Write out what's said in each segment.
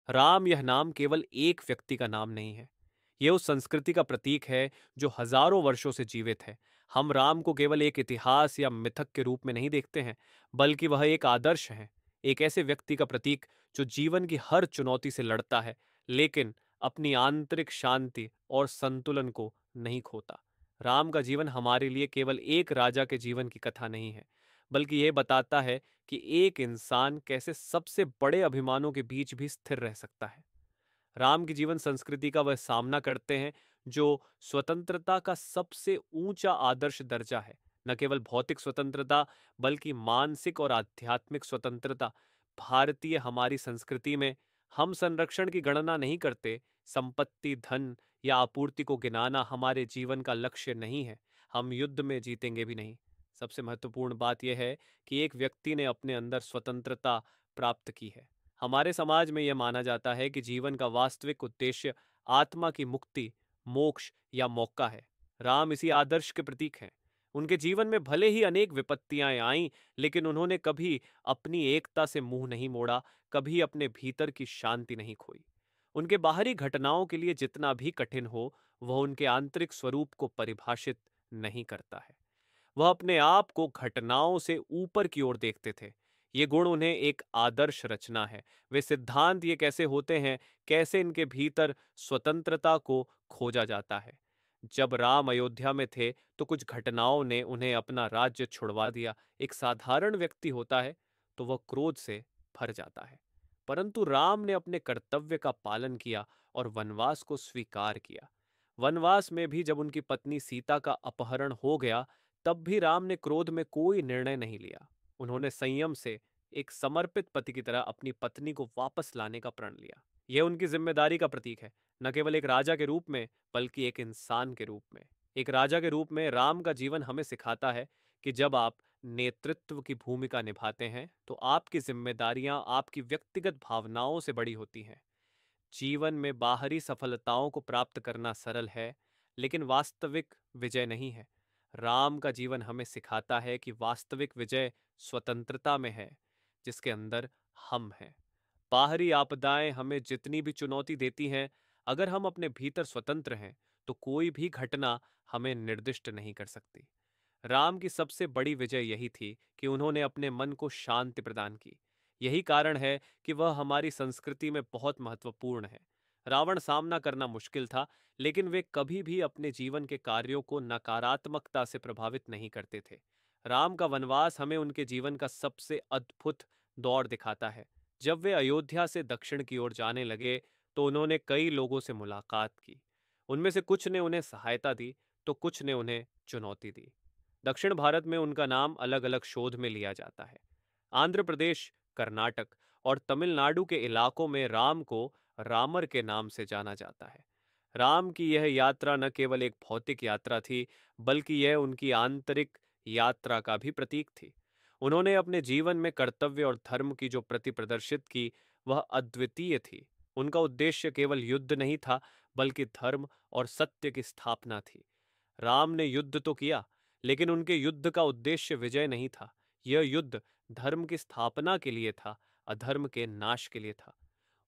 राम यह नाम केवल एक व्यक्ति का नाम नहीं है। यह उस संस्कृति का प्रतीक है जो हजारों वर्षों से जीवित है। हम राम को केवल एक इतिहास या मिथक के रूप में नहीं देखते हैं, बल्कि वह एक आदर्श है, एक ऐसे व्यक्ति का प्रतीक जो जीवन की हर चुनौती से लड़ता है, लेकिन अपनी आंतरिक शांति और संतुलन को नहीं खोता। राम का जीवन हमारे लिए केवल एक राजा के जीवन की कथा नहीं है, बल्कि यह बताता है कि एक इंसान कैसे सबसे बड़े अभिमानों के बीच भी स्थिर रह सकता है। राम की जीवन संस्कृति का वह सामना करते हैं जो स्वतंत्रता का सबसे ऊंचा आदर्श दर्जा है। न केवल भौतिक स्वतंत्रता, बल्कि मानसिक और आध्यात्मिक स्वतंत्रता। भारतीय हमारी संस्कृति में हम संरक्षण की गणना नहीं करते। संपत्ति, धन या आपूर्ति को गिनाना हमारे जीवन का लक्ष्य नहीं है। हम युद्ध में जीतेंगे भी नहीं। सबसे महत्वपूर्ण बात यह है कि एक व्यक्ति ने अपने अंदर स्वतंत्रता प्राप्त की है। हमारे समाज में यह माना जाता है कि जीवन का वास्तविक उद्देश्य आत्मा की मुक्ति, मोक्ष या मौका है। राम इसी आदर्श के प्रतीक हैं। उनके जीवन में भले ही अनेक विपत्तियां आईं, लेकिन उन्होंने कभी अपनी एकता से मुंह नहीं मोड़ा, कभी अपने भीतर की शांति नहीं खोई। उनके बाहरी घटनाओं के लिए जितना भी कठिन हो, वह उनके आंतरिक स्वरूप को परिभाषित नहीं करता है। वह अपने आप को घटनाओं से ऊपर की ओर देखते थे। ये गुण उन्हें एक आदर्श रचना है। वे सिद्धांत ये कैसे होते हैं, कैसे इनके भीतर स्वतंत्रता को खोजा जाता है। जब राम अयोध्या में थे तो कुछ घटनाओं ने उन्हें अपना राज्य छुड़वा दिया। एक साधारण व्यक्ति होता है तो वह क्रोध से भर जाता है, परंतु राम ने अपने कर्तव्य का पालन किया और वनवास को स्वीकार किया। वनवास में भी जब उनकी पत्नी सीता का अपहरण हो गया, तब भी राम ने क्रोध में कोई निर्णय नहीं लिया। उन्होंने संयम से एक समर्पित पति की तरह अपनी पत्नी को वापस लाने का प्रण लिया। यह उनकी जिम्मेदारी का प्रतीक है, न केवल एक राजा के रूप में, बल्कि एक इंसान के रूप में। एक राजा के रूप में राम का जीवन हमें सिखाता है कि जब आप नेतृत्व की भूमिका निभाते हैं, तो आपकी जिम्मेदारियां आपकी व्यक्तिगत भावनाओं से बड़ी होती हैं। जीवन में बाहरी सफलताओं को प्राप्त करना सरल है, लेकिन वास्तविक विजय नहीं है। राम का जीवन हमें सिखाता है कि वास्तविक विजय स्वतंत्रता में है, जिसके अंदर हम हैं। बाहरी आपदाएं हमें जितनी भी चुनौती देती हैं, अगर हम अपने भीतर स्वतंत्र हैं, तो कोई भी घटना हमें निर्दिष्ट नहीं कर सकती। राम की सबसे बड़ी विजय यही थी कि उन्होंने अपने मन को शांति प्रदान की। यही कारण है कि वह हमारी संस्कृति में बहुत महत्वपूर्ण है। रावण सामना करना मुश्किल था, लेकिन वे कभी भी अपने जीवन के कार्यों को नकारात्मकता से प्रभावित नहीं करते थे। राम का वनवास हमें उनके जीवन का सबसे अद्भुत दौर दिखाता है। जब वे अयोध्या से दक्षिण की ओर जाने लगे, तो उन्होंने कई लोगों से मुलाकात की। उनमें से कुछ ने उन्हें सहायता दी, तो कुछ ने उन्हें चुनौती दी। दक्षिण भारत में उनका नाम अलग अलग शोध में लिया जाता है। आंध्र प्रदेश, कर्नाटक और तमिलनाडु के इलाकों में राम को रामर के नाम से जाना जाता है। राम की यह यात्रा न केवल एक भौतिक यात्रा थी, बल्कि यह उनकी आंतरिक यात्रा का भी प्रतीक थी। उन्होंने अपने जीवन में कर्तव्य और धर्म की जो प्रति प्रदर्शित की, वह अद्वितीय थी। उनका उद्देश्य केवल युद्ध नहीं था, बल्कि धर्म और सत्य की स्थापना थी। राम ने युद्ध तो किया, लेकिन उनके युद्ध का उद्देश्य विजय नहीं था। यह युद्ध धर्म की स्थापना के लिए था, अधर्म के नाश के लिए था।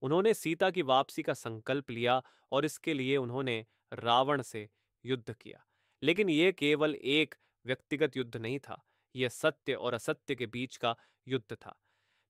उन्होंने सीता की वापसी का संकल्प लिया और इसके लिए उन्होंने रावण से युद्ध किया। लेकिन यह केवल एक व्यक्तिगत युद्ध नहीं था, यह सत्य और असत्य के बीच का युद्ध था।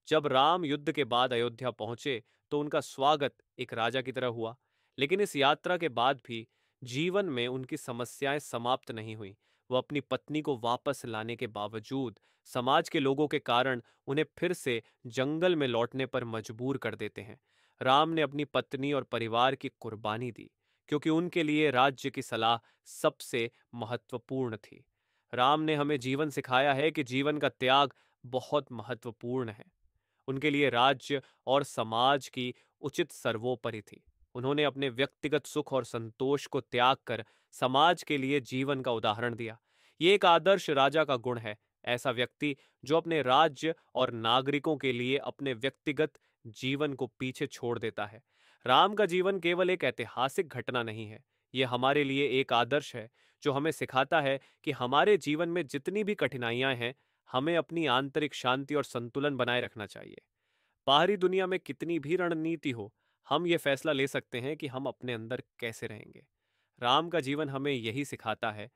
जब राम युद्ध के बाद अयोध्या पहुंचे, तो उनका स्वागत एक राजा की तरह हुआ। लेकिन इस यात्रा के बाद भी जीवन में उनकी समस्याएं समाप्त नहीं हुई। वो अपनी पत्नी को वापस लाने के बावजूद समाज के लोगों के कारण उन्हें फिर से जंगल में लौटने पर मजबूर कर देते हैं। राम ने अपनी पत्नी और परिवार की कुर्बानी दी, क्योंकि उनके लिए राज्य की सलाह सबसे महत्वपूर्ण थी। राम ने हमें जीवन सिखाया है कि जीवन का त्याग बहुत महत्वपूर्ण है। उनके लिए राज्य और समाज की उचित सर्वोपरि थी। उन्होंने अपने व्यक्तिगत सुख और संतोष को त्याग कर समाज के लिए जीवन का उदाहरण दिया। ये एक आदर्श राजा का गुण है, ऐसा व्यक्ति जो अपने राज्य और नागरिकों के लिए अपने व्यक्तिगत जीवन को पीछे छोड़ देता है। राम का जीवन केवल एक ऐतिहासिक घटना नहीं है, यह हमारे लिए एक आदर्श है जो हमें सिखाता है कि हमारे जीवन में जितनी भी कठिनाइयां हैं, हमें अपनी आंतरिक शांति और संतुलन बनाए रखना चाहिए। बाहरी दुनिया में कितनी भी रणनीति हो, हम ये फैसला ले सकते हैं कि हम अपने अंदर कैसे रहेंगे। राम का जीवन हमें यही सिखाता है